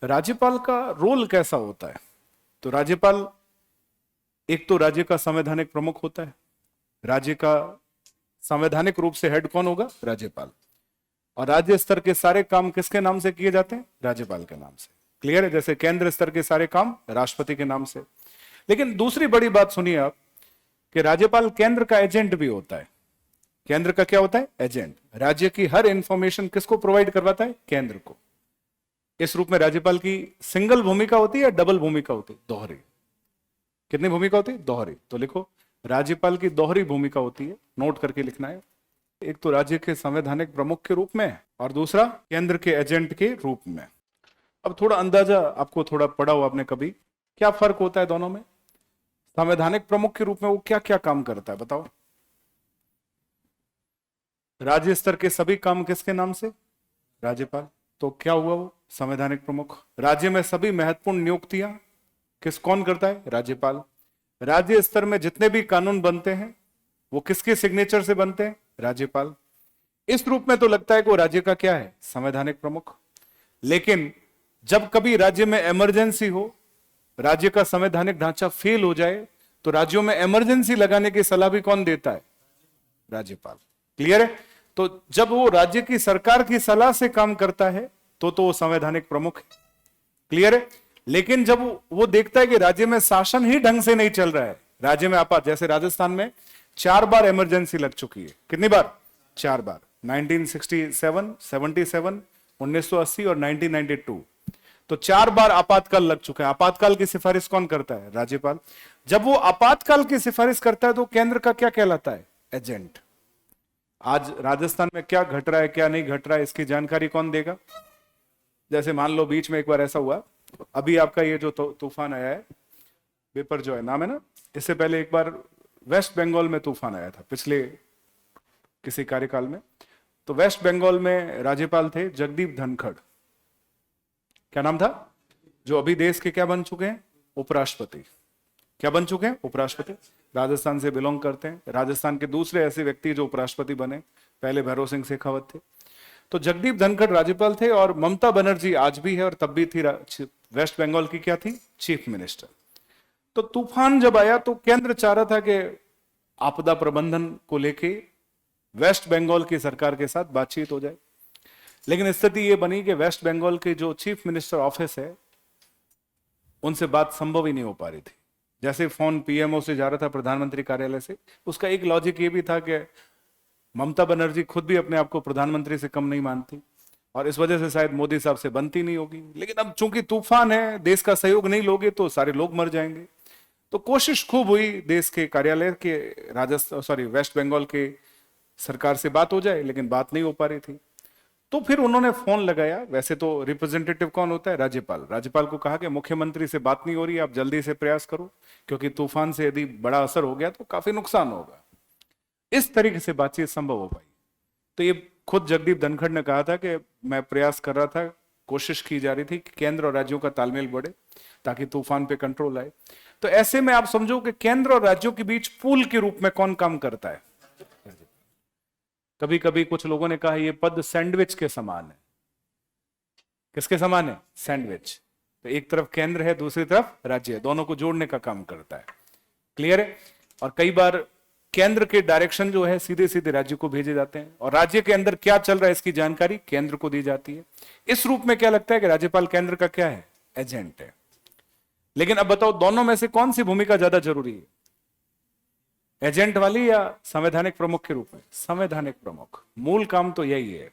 राज्यपाल का रोल कैसा होता है? तो राज्यपाल एक तो राज्य का संवैधानिक प्रमुख होता है। राज्य का संवैधानिक रूप से हेड कौन होगा? राज्यपाल। और राज्य स्तर के सारे काम किसके नाम से किए जाते हैं? राज्यपाल के नाम से। क्लियर है? जैसे केंद्र स्तर के सारे काम राष्ट्रपति के नाम से। लेकिन दूसरी बड़ी बात सुनिए आप, कि राज्यपाल केंद्र का एजेंट भी होता है। केंद्र का क्या होता है? एजेंट। राज्य की हर इंफॉर्मेशन किसको प्रोवाइड करवाता है? केंद्र को। इस रूप में राज्यपाल की सिंगल भूमिका होती है या डबल भूमिका होती है? दोहरी। कितनी भूमिका होती है? दोहरी। तो लिखो, राज्यपाल की दोहरी भूमिका होती है, नोट करके लिखना है। एक तो राज्य के संवैधानिक प्रमुख के रूप में और दूसरा केंद्र के एजेंट के रूप में। अब थोड़ा अंदाजा आपको, थोड़ा पढ़ा हो आपने कभी, क्या फर्क होता है दोनों में? संवैधानिक प्रमुख के रूप में वो क्या क्या काम करता है बताओ? राज्य स्तर के सभी काम किसके नाम से? राज्यपाल। तो क्या हुआ वो? संवैधानिक प्रमुख। राज्य में सभी महत्वपूर्ण नियुक्तियां कौन करता है? राज्यपाल। राज्य स्तर में जितने भी कानून बनते हैं वो किसके सिग्नेचर से बनते हैं? राज्यपाल। इस रूप में तो लगता है कि वो राज्य का क्या है? संवैधानिक प्रमुख। लेकिन जब कभी राज्य में इमरजेंसी हो, राज्य का संवैधानिक ढांचा फेल हो जाए, तो राज्यों में इमरजेंसी लगाने की सलाह भी कौन देता है? राज्यपाल। क्लियर है? तो जब वो राज्य की सरकार की सलाह से काम करता है तो वो संवैधानिक प्रमुख है। क्लियर है? लेकिन जब वो देखता है कि राज्य में शासन ही ढंग से नहीं चल रहा है, राज्य में आपात, जैसे राजस्थान में 4 बार इमरजेंसी लग चुकी है। कितनी बार? 4 बार। 1967, 77, 1980 और 1992। तो 4 बार आपातकाल लग चुका है। आपातकाल की सिफारिश कौन करता है? राज्यपाल। जब वो आपातकाल की सिफारिश करता है तो केंद्र का क्या कहलाता है? एजेंट। आज राजस्थान में क्या घट रहा है, क्या नहीं घट रहा है, इसकी जानकारी कौन देगा? जैसे मान लो बीच में एक बार ऐसा हुआ, अभी आपका ये जो तूफान आया है, बेपर जो है नाम है ना, इससे पहले एक बार वेस्ट बंगाल में तूफान आया था पिछले किसी कार्यकाल में। तो वेस्ट बंगाल में राज्यपाल थे जगदीप धनखड़। क्या नाम था? जो अभी देश के क्या बन चुके हैं? उपराष्ट्रपति। क्या बन चुके हैं? उपराष्ट्रपति। राजस्थान से बिलोंग करते हैं। राजस्थान के दूसरे ऐसे व्यक्ति जो उपराष्ट्रपति बने, पहले भैरव सिंह शेखावत थे। तो जगदीप धनखड़ राज्यपाल थे और ममता बनर्जी आज भी है और तब भी थी वेस्ट बंगाल की क्या थी? Chief minister. तो तूफान जब आया तो केंद्र चाह रहा था कि आपदा प्रबंधन को लेके वेस्ट बंगाल की सरकार के साथ बातचीत हो जाए। लेकिन स्थिति यह बनी कि वेस्ट बंगाल के जो चीफ मिनिस्टर ऑफिस है, उनसे बात संभव ही नहीं हो पा रही थी। जैसे फोन पीएमओ से जा रहा था, प्रधानमंत्री कार्यालय से, उसका एक लॉजिक ये भी था कि ममता बनर्जी खुद भी अपने आप को प्रधानमंत्री से कम नहीं मानती और इस वजह से शायद मोदी साहब से बनती नहीं होगी। लेकिन अब चूंकि तूफान है, देश का सहयोग नहीं लोगे तो सारे लोग मर जाएंगे। तो कोशिश खूब हुई देश के कार्यालय के, वेस्ट बंगाल के सरकार से बात हो जाए, लेकिन बात नहीं हो पा रही थी। तो फिर उन्होंने फोन लगाया। वैसे तो रिप्रेजेंटेटिव कौन होता है? राज्यपाल। राज्यपाल को कहा कि मुख्यमंत्री से बात नहीं हो रही, आप जल्दी से प्रयास करो, क्योंकि तूफान से यदि बड़ा असर हो गया तो काफी नुकसान होगा। इस तरीके से बातचीत संभव हो पाई। तो ये खुद जगदीप धनखड़ ने कहा था कि मैं प्रयास कर रहा था, कोशिश की जा रही थी कि केंद्र और राज्यों का तालमेल बढ़े ताकि तूफान पे कंट्रोल आए। तो ऐसे में आप समझो कि केंद्र और राज्यों के बीच पूल के रूप में कौन काम करता है? कभी कभी कुछ लोगों ने कहा ये पद सैंडविच के समान है। किसके समान है? सैंडविच। तो एक तरफ केंद्र है, दूसरी तरफ राज्य है, दोनों को जोड़ने का काम करता है। क्लियर है? और कई बार केंद्र के डायरेक्शन जो है सीधे सीधे राज्य को भेजे जाते हैं और राज्य के अंदर क्या चल रहा है इसकी जानकारी केंद्र को दी जाती है। इस रूप में क्या लगता है कि राज्यपाल केंद्र का क्या है? एजेंट है। लेकिन अब बताओ, दोनों में से कौन सी भूमिका ज्यादा जरूरी है? एजेंट वाली या संवैधानिक प्रमुख के रूप में? संवैधानिक प्रमुख। मूल काम तो यही है।